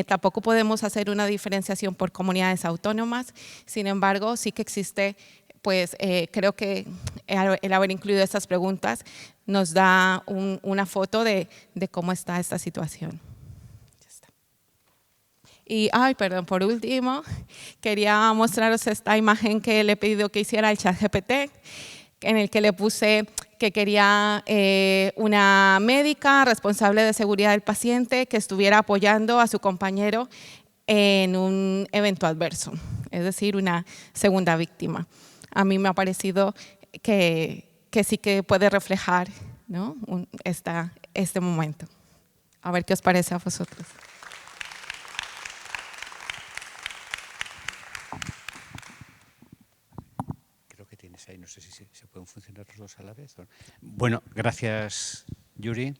Tampoco podemos hacer una diferenciación por comunidades autónomas, sin embargo, sí que existe, pues creo que el haber incluido estas preguntas nos da una foto de cómo está esta situación. Ya está. Y, perdón, por último, quería mostraros esta imagen que le he pedido que hiciera el ChatGPT, en el que le puse que quería una médica responsable de seguridad del paciente que estuviera apoyando a su compañero en un evento adverso, es decir, una segunda víctima. A mí me ha parecido que sí que puede reflejar, ¿no? este momento. A ver qué os parece a vosotros. Ahí no sé si se pueden funcionar los dos a la vez. Bueno, gracias, Yuri.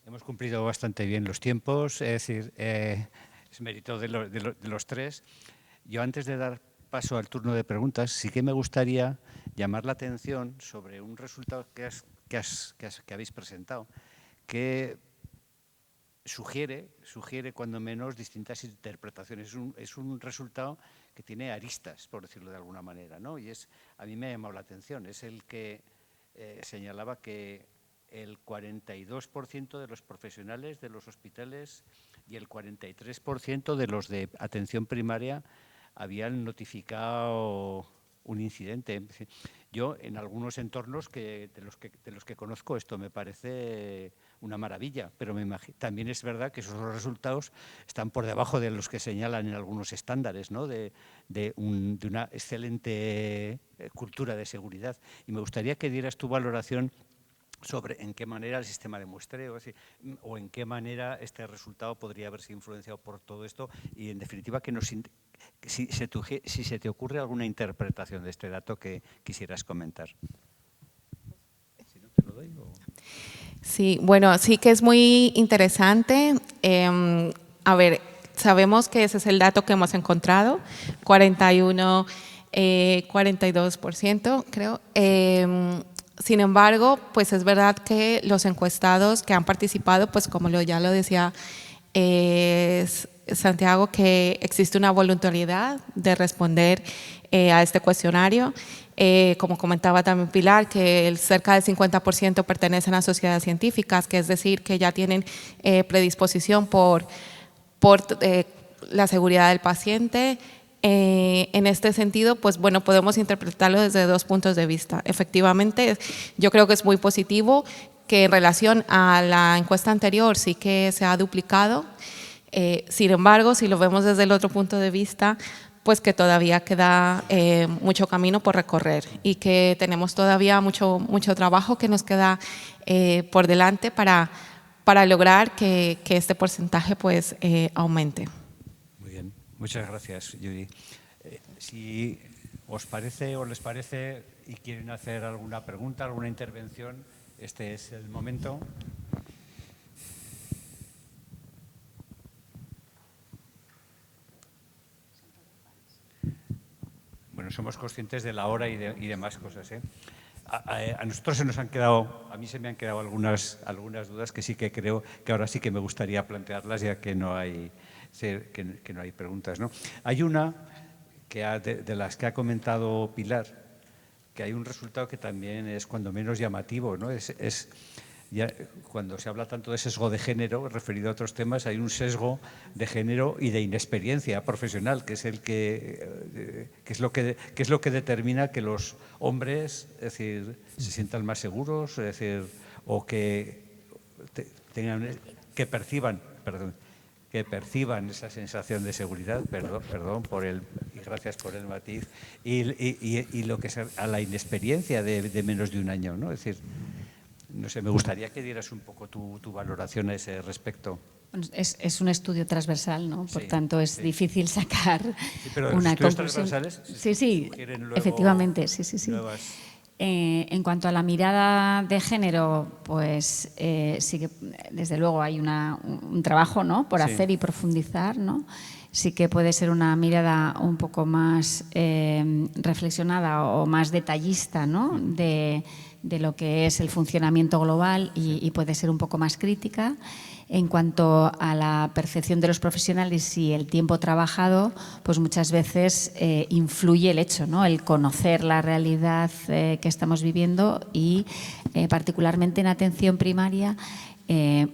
Hemos cumplido bastante bien los tiempos, es decir, es mérito de los tres. Yo, antes de dar paso al turno de preguntas, sí que me gustaría llamar la atención sobre un resultado que habéis presentado, que sugiere cuando menos distintas interpretaciones. Es un resultado que tiene aristas, por decirlo de alguna manera, ¿no? Y a mí me ha llamado la atención, es el que señalaba que el 42% de los profesionales de los hospitales y el 43% de los de atención primaria habían notificado un incidente. Yo, en algunos entornos de los que conozco, esto me parece una maravilla, pero también es verdad que esos resultados están por debajo de los que señalan en algunos estándares, ¿no? de una excelente cultura de seguridad. Y me gustaría que dieras tu valoración sobre en qué manera el sistema de muestreo o en qué manera este resultado podría haberse influenciado por todo esto y, en definitiva, si se te ocurre alguna interpretación de este dato que quisieras comentar. Si no, te lo doy. Sí, bueno, sí que es muy interesante. A ver, sabemos que ese es el dato que hemos encontrado, 42%, creo. Sin embargo, pues es verdad que los encuestados que han participado, pues como ya lo decía Santiago, que existe una voluntariedad de responder a este cuestionario. Como comentaba también Pilar, que cerca del 50% pertenecen a sociedades científicas, que es decir, que ya tienen predisposición por la seguridad del paciente. En este sentido, pues bueno, podemos interpretarlo desde dos puntos de vista. Efectivamente, yo creo que es muy positivo que en relación a la encuesta anterior sí que se ha duplicado. Sin embargo, si lo vemos desde el otro punto de vista, pues que todavía queda mucho camino por recorrer y que tenemos todavía mucho trabajo que nos queda por delante para lograr que este porcentaje pues aumente. Muy bien, muchas gracias, Judy. Si os parece o les parece y quieren hacer alguna pregunta, alguna intervención, este es el momento. Bueno, somos conscientes de la hora y demás cosas, ¿eh? A nosotros a mí se me han quedado algunas dudas que sí que creo que ahora sí que me gustaría plantearlas, ya que no hay preguntas, ¿no? Hay una de las que ha comentado Pilar, que hay un resultado que también es cuando menos llamativo, ¿no? Ya, cuando se habla tanto de sesgo de género, referido a otros temas, hay un sesgo de género y de inexperiencia profesional, que es es lo que determina que los hombres, es decir, se sientan más seguros, es decir, o que perciban esa sensación de seguridad, perdón y gracias por el matiz, y lo que es a la inexperiencia de menos de un año, ¿no? Es decir, no sé, me gustaría que dieras un poco tu valoración a ese respecto. Bueno, es un estudio transversal, ¿no? Por Sí, tanto, es difícil sacar pero una estudios conclusión. transversales Sí, efectivamente, sí. Nuevas. En cuanto a la mirada de género, pues sí que desde luego hay un trabajo, ¿no?, por hacer y profundizar, ¿no? Sí que puede ser una mirada un poco más reflexionada o más detallista, ¿no?, de lo que es el funcionamiento global y puede ser un poco más crítica. En cuanto a la percepción de los profesionales y el tiempo trabajado, pues muchas veces influye el hecho, ¿no?, el conocer la realidad que estamos viviendo y particularmente en atención primaria.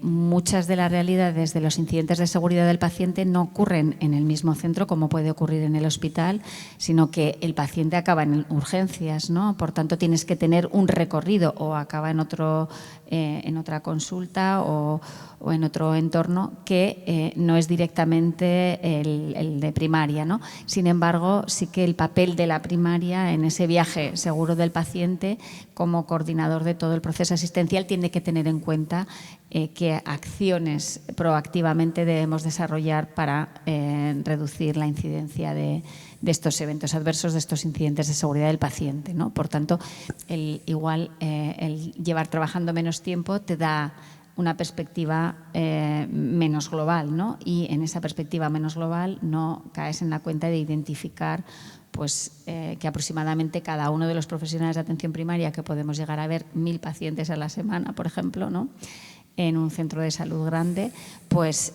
Muchas de las realidades de los incidentes de seguridad del paciente no ocurren en el mismo centro como puede ocurrir en el hospital, sino que el paciente acaba en urgencias, ¿no? Por tanto, tienes que tener un recorrido o acaba en otra consulta o en otro entorno que no es directamente el de primaria, ¿no? Sin embargo, sí que el papel de la primaria en ese viaje seguro del paciente como coordinador de todo el proceso asistencial tiene que tener en cuenta qué acciones proactivamente debemos desarrollar para reducir la incidencia de estos eventos adversos, de estos incidentes de seguridad del paciente, ¿no? Por tanto, el llevar trabajando menos tiempo te da una perspectiva menos global, ¿no? Y en esa perspectiva menos global no caes en la cuenta de identificar pues, que aproximadamente cada uno de los profesionales de atención primaria, que podemos llegar a ver 1000 pacientes a la semana, por ejemplo, ¿no?, en un centro de salud grande, pues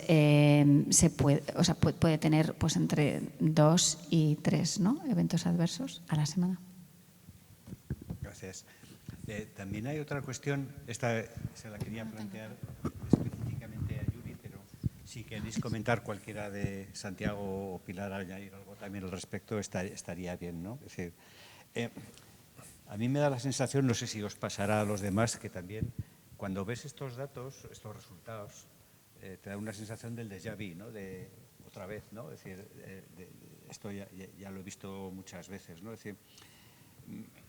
puede tener pues, entre 2 y 3, ¿no?, eventos adversos a la semana. Gracias. También hay otra cuestión, esta se la quería plantear específicamente a Yuri, pero si queréis comentar cualquiera de Santiago o Pilar, añadir algo también al respecto, estaría bien, ¿no? Es decir, a mí me da la sensación, no sé si os pasará a los demás, que también cuando ves estos datos, estos resultados, te da una sensación del déjà vu, ¿no?, de otra vez, ¿no? Es decir, esto ya lo he visto muchas veces, ¿no? Es decir,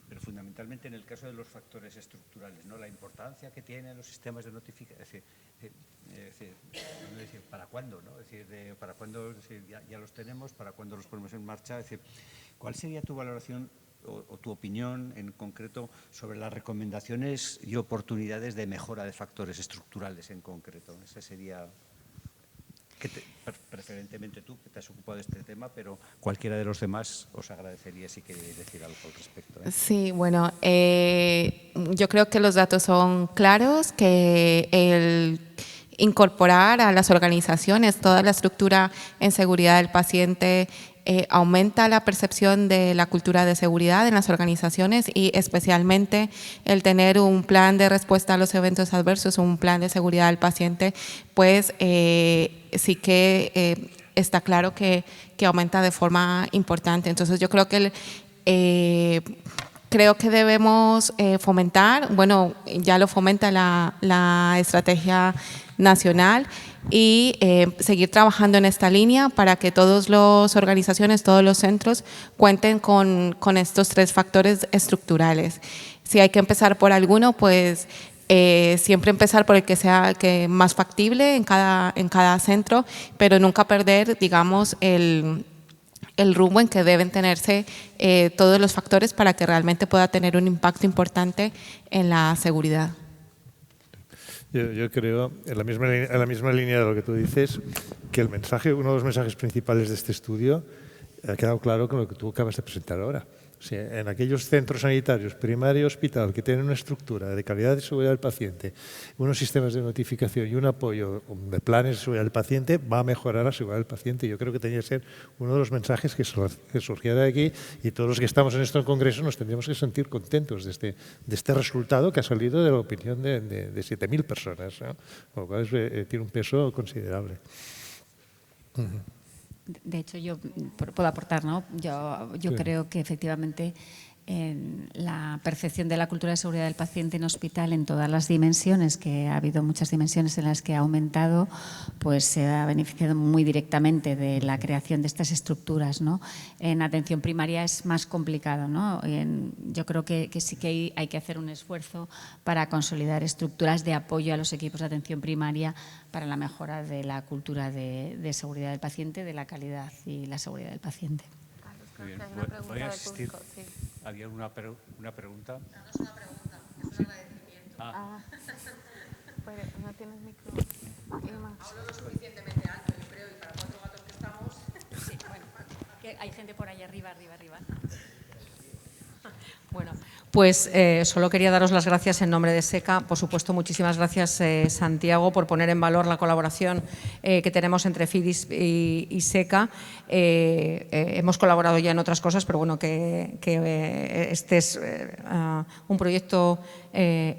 pero fundamentalmente en el caso de los factores estructurales, ¿no?, la importancia que tienen los sistemas de notificación, es decir, ¿para cuándo, no? Es decir, ¿para cuándo? Es decir, ya los tenemos, ¿para cuándo los ponemos en marcha? Es decir, ¿cuál sería tu valoración o tu opinión en concreto sobre las recomendaciones y oportunidades de mejora de factores estructurales en concreto? Ese sería, preferentemente tú, que te has ocupado de este tema, pero cualquiera de los demás os agradecería si queréis decir algo al respecto, ¿eh? Sí, bueno, yo creo que los datos son claros, que el incorporar a las organizaciones toda la estructura en seguridad del paciente aumenta la percepción de la cultura de seguridad en las organizaciones y especialmente el tener un plan de respuesta a los eventos adversos, un plan de seguridad del paciente, pues sí que está claro que aumenta de forma importante. Entonces yo creo que debemos fomentar, bueno, ya lo fomenta la estrategia nacional y seguir trabajando en esta línea para que todas las organizaciones, todos los centros cuenten con estos 3 factores estructurales. Si hay que empezar por alguno, pues siempre empezar por el que sea más factible en cada centro, pero nunca perder, digamos, el rumbo en que deben tenerse todos los factores para que realmente pueda tener un impacto importante en la seguridad. Yo creo, en la misma línea de lo que tú dices, que uno de los mensajes principales de este estudio ha quedado claro con lo que tú acabas de presentar ahora. Si en aquellos centros sanitarios, primaria y hospital, que tienen una estructura de calidad de seguridad del paciente, unos sistemas de notificación y un apoyo de planes de seguridad del paciente, va a mejorar la seguridad del paciente. Yo creo que tenía que ser uno de los mensajes que surgiera de aquí, y todos los que estamos en este congreso nos tendríamos que sentir contentos de este resultado que ha salido de la opinión de 7.000 personas, ¿no? Con lo cual tiene un peso considerable. De hecho, yo puedo aportar, ¿no? Yo Sí. creo que efectivamente la percepción de la cultura de seguridad del paciente en hospital en todas las dimensiones, que ha habido muchas dimensiones en las que ha aumentado, pues se ha beneficiado muy directamente de la creación de estas estructuras, ¿no? En atención primaria es más complicado, ¿no? Yo creo que sí que hay que hacer un esfuerzo para consolidar estructuras de apoyo a los equipos de atención primaria para la mejora de la cultura de seguridad del paciente, de la calidad y la seguridad del paciente. Muy bien. ¿Voy a asistir? ¿Había una pregunta? No, no es una pregunta, es un agradecimiento. Pero no tienes micro. Hablo lo suficientemente alto, yo creo, y para 4 gatos que estamos. Sí, bueno, que hay gente por ahí arriba. Bueno, pues solo quería daros las gracias en nombre de SECA. Por supuesto, muchísimas gracias, Santiago, por poner en valor la colaboración que tenemos entre FIDIS y SECA. Hemos colaborado ya en otras cosas, pero bueno, que este es un proyecto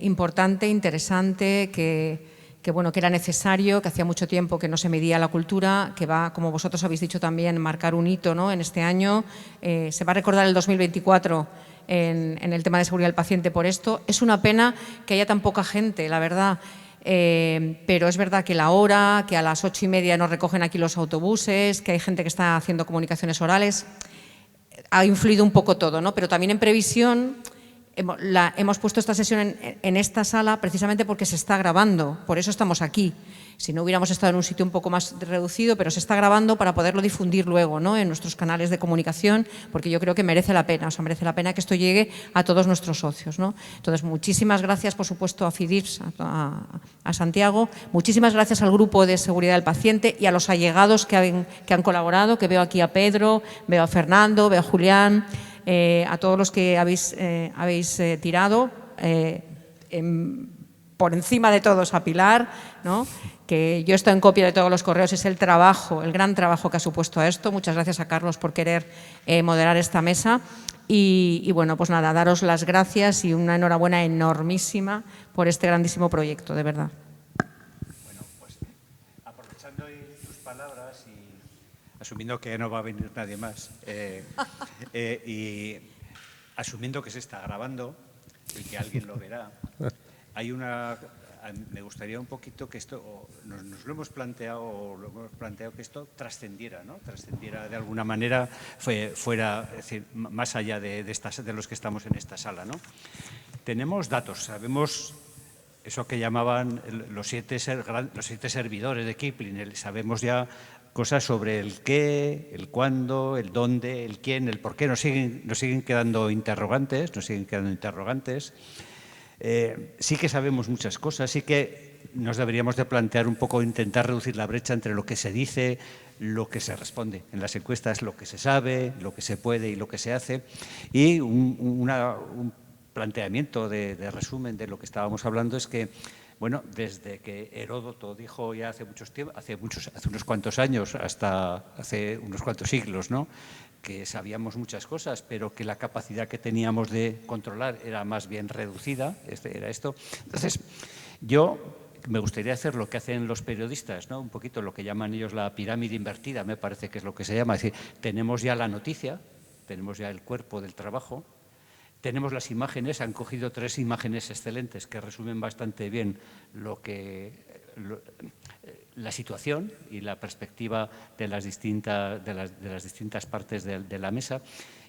importante, interesante, que bueno, que era necesario, que hacía mucho tiempo que no se medía la cultura, que va, como vosotros habéis dicho también, marcar un hito, ¿no? En este año. Se va a recordar el 2024 en el tema de seguridad del paciente por esto. Es una pena que haya tan poca gente, la verdad. Pero es verdad que la hora, que a las 8:30 nos recogen aquí los autobuses, que hay gente que está haciendo comunicaciones orales, ha influido un poco todo, ¿no? Pero también en previsión hemos puesto esta sesión en esta sala precisamente porque se está grabando, por eso estamos aquí. Si no hubiéramos estado en un sitio un poco más reducido, pero se está grabando para poderlo difundir luego, ¿no? En nuestros canales de comunicación, porque yo creo que merece la pena, merece la pena que esto llegue a todos nuestros socios, ¿no? Entonces, muchísimas gracias, por supuesto, a FIDIS, a Santiago, muchísimas gracias al Grupo de Seguridad del Paciente y a los allegados que han colaborado, que veo aquí a Pedro, veo a Fernando, veo a Julián, a todos los que habéis tirado, por encima de todos a Pilar, ¿no? Que yo estoy en copia de todos los correos, es el gran trabajo que ha supuesto a esto. Muchas gracias a Carlos por querer moderar esta mesa. Y bueno, pues nada, daros las gracias y una enhorabuena enormísima por este grandísimo proyecto, de verdad. Bueno, pues aprovechando tus palabras y asumiendo que no va a venir nadie más y asumiendo que se está grabando y que alguien lo verá, me gustaría un poquito que esto, nos lo hemos planteado que esto trascendiera, ¿no? Trascendiera de alguna manera, fuera, es decir, más allá de los que estamos en esta sala, ¿no? Tenemos datos, sabemos eso que llamaban los siete servidores de Kipling, sabemos ya cosas sobre el qué, el cuándo, el dónde, el quién, el por qué, nos siguen quedando interrogantes. Sí que sabemos muchas cosas, sí que nos deberíamos de plantear un poco, intentar reducir la brecha entre lo que se dice, lo que se responde en las encuestas, lo que se sabe, lo que se puede y lo que se hace, y un planteamiento de resumen de lo que estábamos hablando es que, bueno, desde que Heródoto dijo ya hace unos cuantos años, hasta hace unos cuantos siglos, ¿no?, que sabíamos muchas cosas, pero que la capacidad que teníamos de controlar era más bien reducida, era esto. Entonces, yo me gustaría hacer lo que hacen los periodistas, ¿no?, un poquito lo que llaman ellos la pirámide invertida, me parece que es lo que se llama, es decir, tenemos ya la noticia, tenemos ya el cuerpo del trabajo, tenemos las imágenes, han cogido 3 imágenes excelentes que resumen bastante bien la situación y la perspectiva de las distintas partes de la mesa,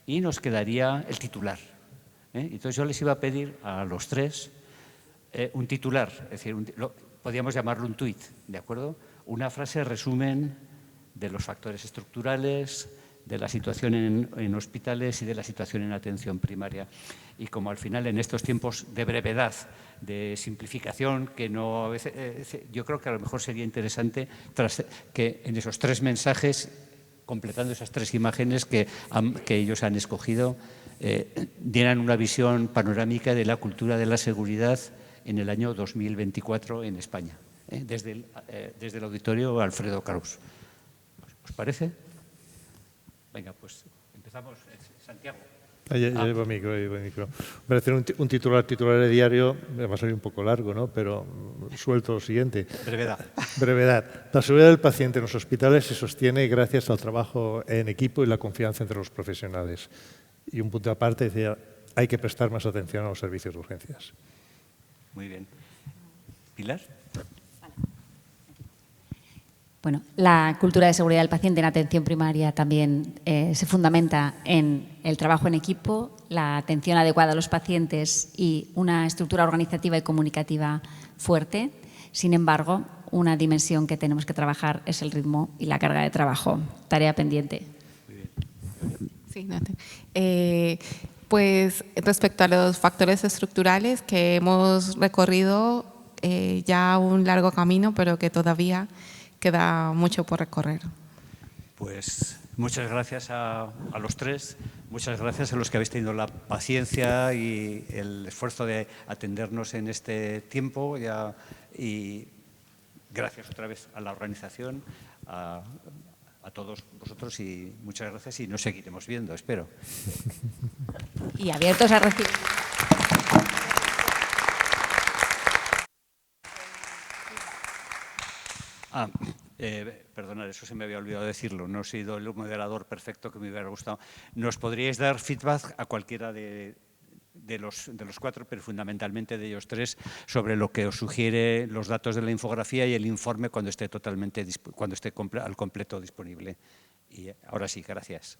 y nos quedaría el titular. Entonces yo les iba a pedir a los 3 un titular, es decir, podríamos llamarlo un tuit, ¿de acuerdo? Una frase resumen de los factores estructurales, de la situación en hospitales y de la situación en atención primaria. Y como al final en estos tiempos de brevedad, de simplificación, que no a veces, yo creo que a lo mejor sería interesante que en esos 3 mensajes completando esas 3 imágenes que ellos han escogido, dieran una visión panorámica de la cultura de la seguridad en el año 2024 en España, desde el auditorio Alfredo Kraus. ¿Os parece? Venga, pues empezamos. Santiago. Llevo micro. Para hacer un titular de diario, me va a salir un poco largo, ¿no? Pero suelto lo siguiente. Brevedad. La seguridad del paciente en los hospitales se sostiene gracias al trabajo en equipo y la confianza entre los profesionales. Y un punto aparte decía, hay que prestar más atención a los servicios de urgencias. Muy bien. ¿Pilar? Bueno, la cultura de seguridad del paciente en atención primaria también se fundamenta en el trabajo en equipo, la atención adecuada a los pacientes y una estructura organizativa y comunicativa fuerte. Sin embargo, una dimensión que tenemos que trabajar es el ritmo y la carga de trabajo. Tarea pendiente. Sí, pues respecto a los factores estructurales que hemos recorrido ya un largo camino, pero que todavía queda mucho por recorrer. Pues muchas gracias a los 3, muchas gracias a los que habéis tenido la paciencia y el esfuerzo de atendernos en este tiempo y gracias otra vez a la organización, a todos vosotros y muchas gracias y nos seguiremos viendo, espero. Y abiertos a recibir. Perdonad, eso se me había olvidado decirlo, no he sido el moderador perfecto que me hubiera gustado. ¿Nos podríais dar feedback a cualquiera de los 4, pero fundamentalmente de ellos 3, sobre lo que os sugiere los datos de la infografía y el informe cuando esté al completo disponible? Y ahora sí, gracias.